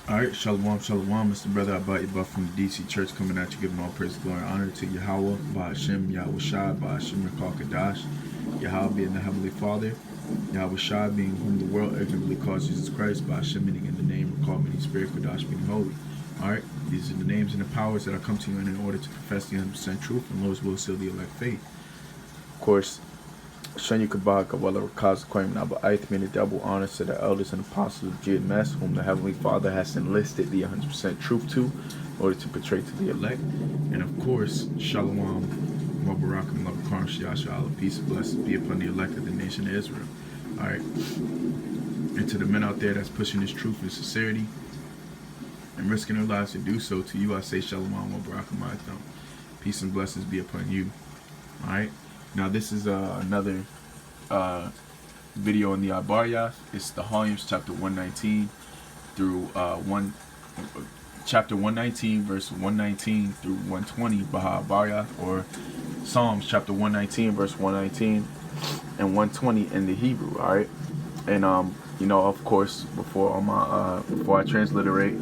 Alright, Shalom, Shalom. It's the brother Abayit from the DC Church coming at you, giving all praise, glory, and honor to Yahweh, Bahashim, Yahweh Shai, Bahashim, Rakal Kadash, Yahweh being the Heavenly Father, Yahweh Shai being whom the world ignorantly calls Jesus Christ, Bahashim meaning in the name, Rakal meaning Spirit, Kadash meaning holy. Alright, these are the names and the powers that I come to you in order to profess the 100% truth, and Lord's will seal the elect faith. Of course, Shenya Kabbalah Kabbalah Rakaz Kwame Naba'ith, meaning double honors to the elders and apostles of GMS, whom the Heavenly Father has enlisted the 100% truth to, in order to portray to the elect. And of course, Shalom, Mabarakim, Labakaram, Shiasha, Allah, peace and blessings be upon the elect of the nation of Israel. Alright. And to the men out there that's pushing this truth and sincerity and risking their lives to do so, to you I say Shalom, Mabarakim, Ma'atham. Peace and blessings be upon you. Alright. Now this is another video in the ibaryath. It's Thahalyam chapter 119 through chapter 119 verse 119 through 120 Baha ibaryath, or Psalms chapter 119 verse 119 and 120 in the Hebrew. All right, and you know, of course, before I transliterate,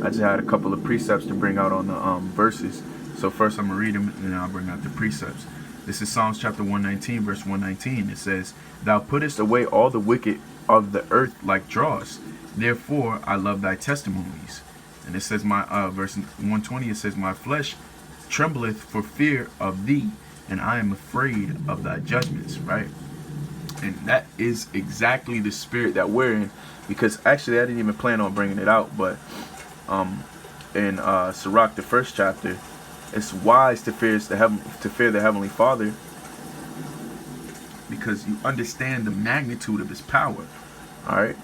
I just had a couple of precepts to bring out on the verses. So first I'm gonna read them and then I'll bring out the precepts. This is Psalms chapter 119, verse 119. It says, "Thou puttest away all the wicked of the earth like dross. Therefore I love thy testimonies." And it says, verse 120, it says, "My flesh trembleth for fear of thee, and I am afraid of thy judgments." Right? And that is exactly the spirit that we're in. Because actually I didn't even plan on bringing it out, but in Sirach, the first chapter, it's wise to fear the Heavenly Father, because you understand the magnitude of His power. All right.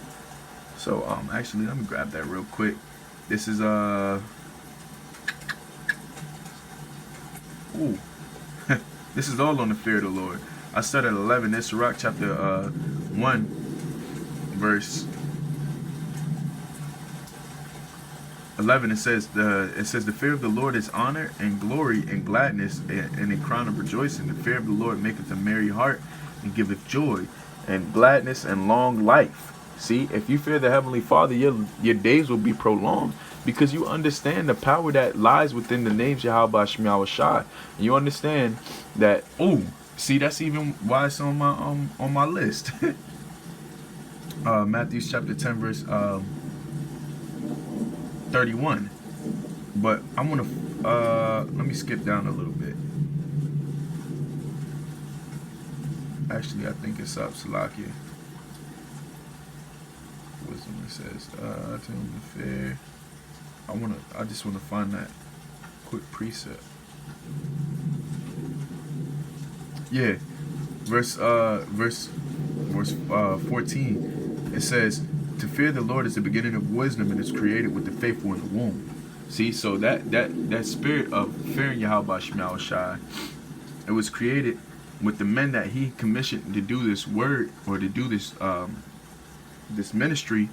So actually, let me grab that real quick. This is this is all on the fear of the Lord. I started at 11. This Sirach chapter 1, verse 11. It says the fear of the Lord is honor and glory and gladness and a crown of rejoicing. The fear of the Lord maketh a merry heart and giveth joy and gladness and long life. See, if you fear the Heavenly Father, your days will be prolonged, because you understand the power that lies within the names Yahweh Shemiah Shai. You understand that. Oh, see, that's even why it's on my list. Matthew chapter 10 verse 31. But I'm gonna let me skip down a little bit. Actually, I think it's up Salakia. Wisdom, it says tell him the fair. I just wanna find that quick precept. Yeah. Verse 14. It says, "To fear the Lord is the beginning of wisdom, and is created with the faithful in the womb." See, so that spirit of fearing Yahweh Shemiah Shai, it was created with the men that He commissioned to do this word, or to do this this ministry.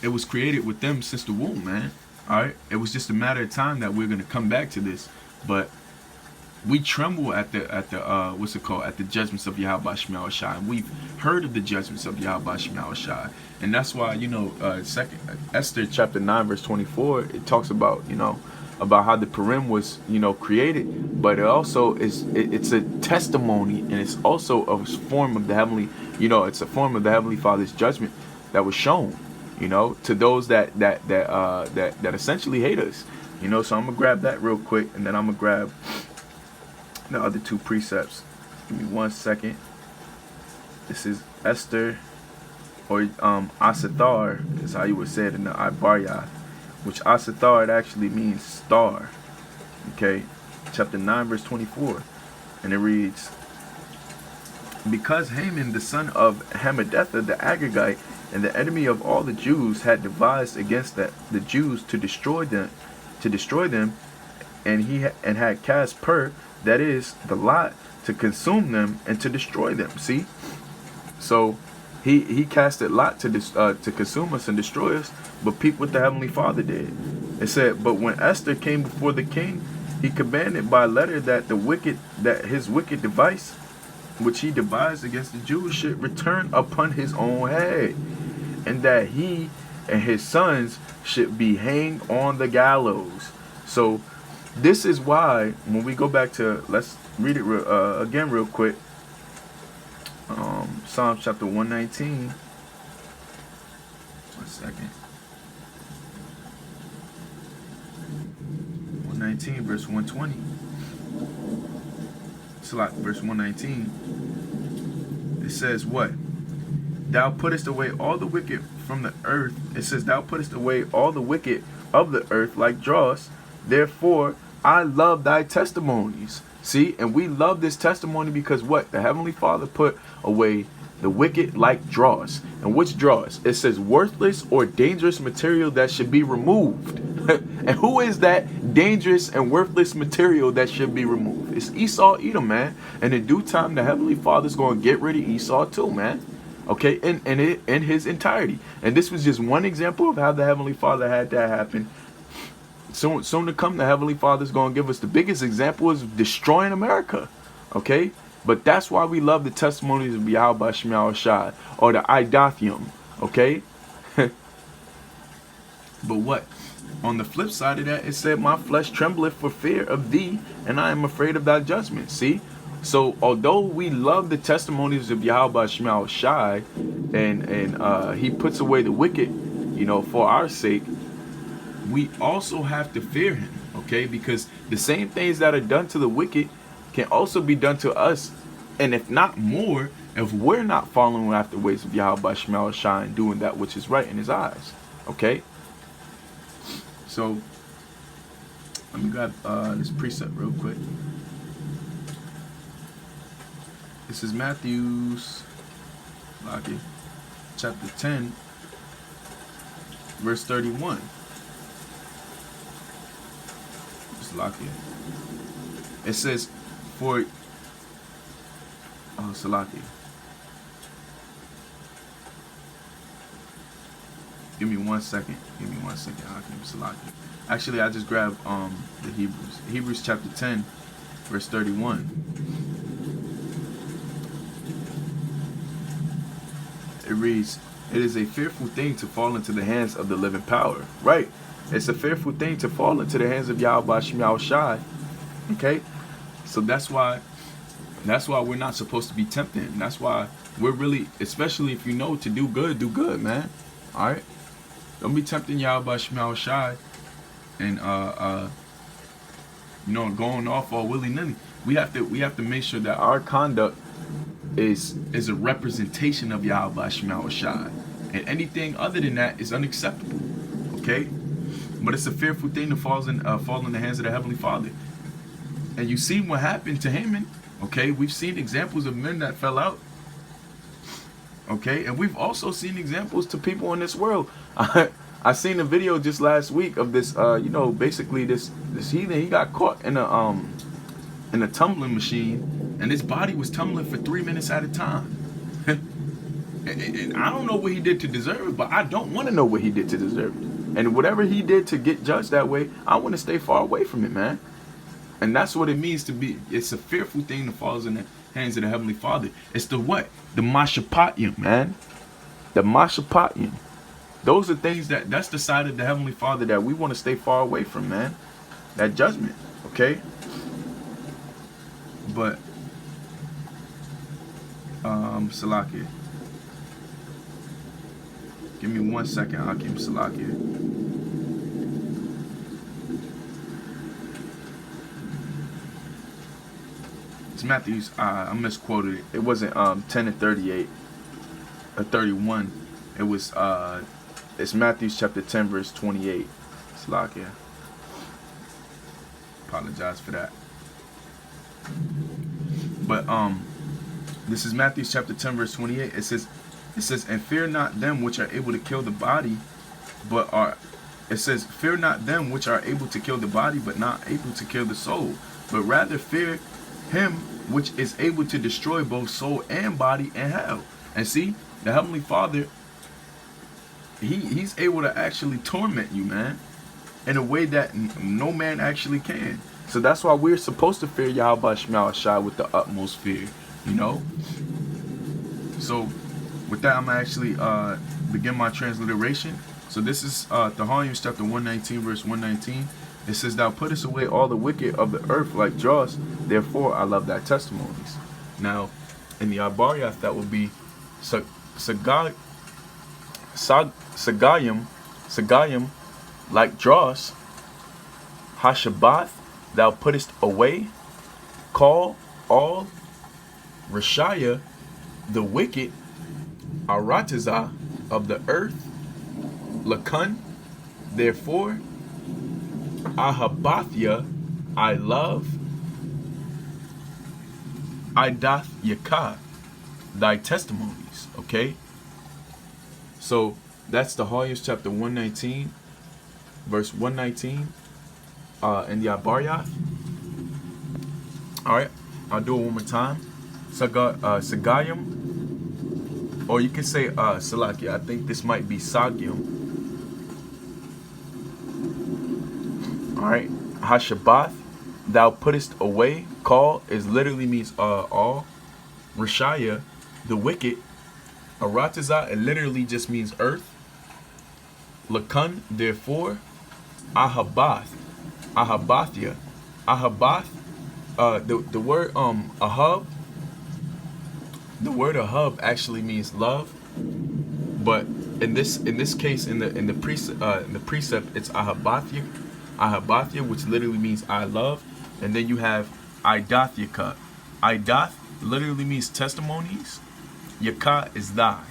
It was created with them since the womb, man. All right, it was just a matter of time that we're gonna come back to this, but we tremble at the what's it called, at the judgments of Yahweh Shemiah Shai. We've heard of the judgments of Yahweh Shemiah Shai, and that's why, you know, second Esther chapter 9 verse 24, it talks about, you know, about how the Purim was, you know, created, but it also it's a testimony, and it's also a form of the heavenly, you know, it's a form of the Heavenly Father's judgment that was shown, you know, to those that essentially hate us, you know. So I'm gonna grab that real quick, and then I'm gonna grab the other two precepts. Give me 1 second. This is Esther, or Asathar is how you would say it in the ibaryath, which Asathar, it actually means star. Okay, chapter 9 verse 24, and it reads, "Because Haman the son of Hammedatha the Agagite, and the enemy of all the Jews, had devised against the Jews to destroy them, and had cast that is the lot, to consume them and to destroy them." See, so he casted lot to consume us and destroy us, but peep what the Heavenly Father did. It said, "But when Esther came before the king, he commanded by letter that his wicked device, which he devised against the Jews, should return upon his own head, and that he and his sons should be hanged on the gallows. So this is why when we go back to, let's read it again real quick. Psalm chapter 119. 1 second. 119 verse 120. It's like verse 119. It says what? Thou puttest away all the wicked from the earth. It says, thou puttest away all the wicked of the earth like dross. Therefore, I love thy testimonies. See, and we love this testimony because what? The Heavenly Father put away the wicked like dross. And which dross? It says worthless or dangerous material that should be removed. And who is that dangerous and worthless material that should be removed? It's Esau, Edom, man. And in due time, the Heavenly Father's going to get rid of Esau too, man. Okay, in his entirety. And this was just one example of how the Heavenly Father had that happen. Soon to come, the Heavenly Father's going to give us the biggest example is destroying America. Okay, but that's why we love the testimonies of Yahweh Shema Shai, or the ibaryath. Okay, but what? On the flip side of that, it said, my flesh trembleth for fear of thee, and I am afraid of thy judgment. See? So although we love the testimonies of Yahweh Shema Shai, and he puts away the wicked, you know, for our sake, we also have to fear him, okay? Because the same things that are done to the wicked can also be done to us, and if not more, if we're not following after the ways of Yahweh Shema Shai and doing that which is right in his eyes, okay? So let me grab this precept real quick. This is Matthew's chapter 10, verse 31. Just lock it. It says, for Salaki. Give me 1 second. Hakim Salaki. Actually, I just grabbed the Hebrews. Hebrews chapter 10, verse 31. It reads, it is a fearful thing to fall into the hands of the living power. Right. It's a fearful thing to fall into the hands of Yahweh Shema Shai. Okay. So that's why we're not supposed to be tempted. That's why we're really, especially if you know to do good, man. All right. Don't be tempting Yahweh Shema Shai and going off all willy-nilly. We have to make sure that our conduct is a representation of Yahweh Shema Shai, and anything other than that is unacceptable. Okay, but it's a fearful thing to fall in the hands of the Heavenly Father. And you see what happened to Haman. Okay, we've seen examples of men that fell out. Okay, and we've also seen examples to people in this world. I seen a video just last week of this, basically this heathen. He got caught in a tumbling machine. And his body was tumbling for 3 minutes at a time. and I don't know what he did to deserve it, but I don't want to know what he did to deserve it. And whatever he did to get judged that way, I want to stay far away from it, man. And that's what it means to be. It's a fearful thing that falls in the hands of the Heavenly Father. It's the what? The Mashapatyan, man. The Mashapatyan. Those are things that's the side of the Heavenly Father that we want to stay far away from, man. That judgment, okay? But Salakia. Give me 1 second, Hakim Salakia. It's Matthew's, I misquoted it. It wasn't 10 and 38 or 31. It was it's Matthew's chapter 10 verse 28. Salakia. Apologize for that. But this is Matthew chapter 10 verse 28. It says, and fear not them which are able to kill the body, fear not them which are able to kill the body, but not able to kill the soul, but rather fear him which is able to destroy both soul and body in hell. And see, the Heavenly Father, he's able to actually torment you, man, in a way that no man actually can. So that's why we're supposed to fear Yahweh Shema Shai with the utmost fear, you know. So with that, I'm gonna actually begin my transliteration. So this is Thahalyam chapter 119, verse 119. It says, "Thou puttest away all the wicked of the earth like dross, therefore I love thy testimonies." Now, in the ibaryath, that will be Sagayim, like dross. Hashabath, thou puttest away. Call all. Rishaya, the wicked. Aratizah, of the earth. Lakun, therefore. Ahabathya, I love. Idath Yakah, thy testimonies. Okay? So that's the Thahalyam chapter 119, verse 119, in the ibaryath. Alright, I'll do it one more time. Sagayim, or you can say Salakia. I think this might be Sagyam. Alright, Hashabath, thou puttest away. Call is literally means all. Rishaya, the wicked. Aratizah, it literally just means earth. Lakun, therefore. Ahabath, Ahabathya. Ahabath, the word ahab, the word ahab actually means love, but in this case, in the precept, it's ahabathya, which literally means I love. And then you have idath yakah. Idath literally means testimonies. Yakah is thy.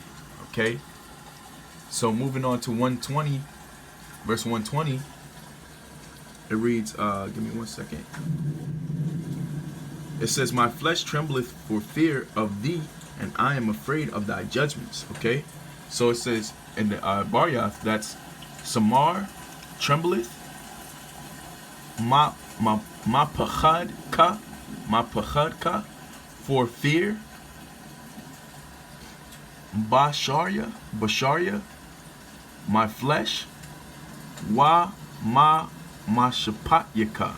Okay, so moving on to 120, verse 120, it reads, give me 1 second. It says, "My flesh trembleth for fear of thee, and I am afraid of thy judgments." Okay, so it says in the ibaryath, that's Samar trembleth, ma pachad ka, for fear. Basharya, my flesh. Wa ma shapatyaka.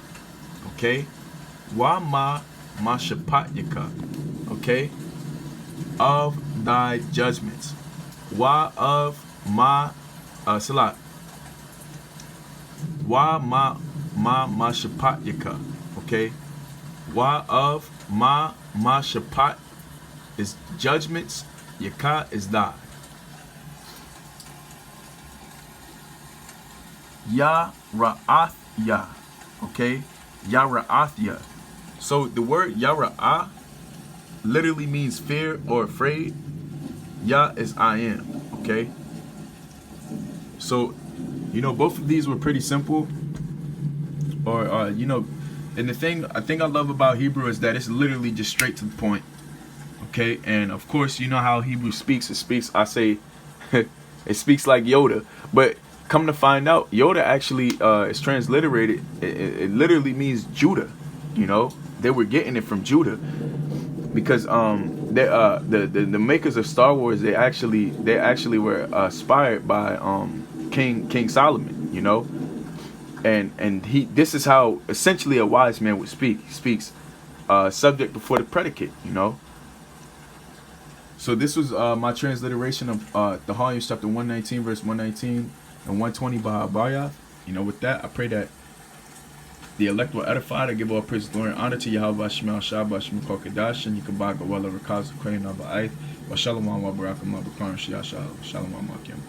Okay, wa ma shapatyaka. Okay, of thy judgments. Wa of ma salat. Wa ma shapatyaka. Okay, wa of ma shapat is judgments. Yakah is thy. Ya ra'athya. Okay, Ya ra'athya. So the word Ya ra'ah literally means fear or afraid. Ya is I am. Okay, so both of these were pretty simple, or and the thing I love about Hebrew is that it's literally just straight to the point. Okay, and of course, you know how Hebrew speaks. It speaks, I say, it speaks like Yoda. But come to find out, Yoda actually is transliterated. It literally means Judah. They were getting it from Judah, because the makers of Star Wars, they actually were inspired by King Solomon. And this is how essentially a wise man would speak. He speaks subject before the predicate. So this was my transliteration of Thahalyam chapter 119, verse 119 and 120 by ibaryath. With that, I pray that the elect will edify. I give all praise, glory, and honor to Yahweh Shemel Shabbat Shemel Kadash, and you can buy Gawala Rakaz Ukraine Naba Aith, wa Shalom wa Barakum wa Bakram Shia Shalom wa Makim.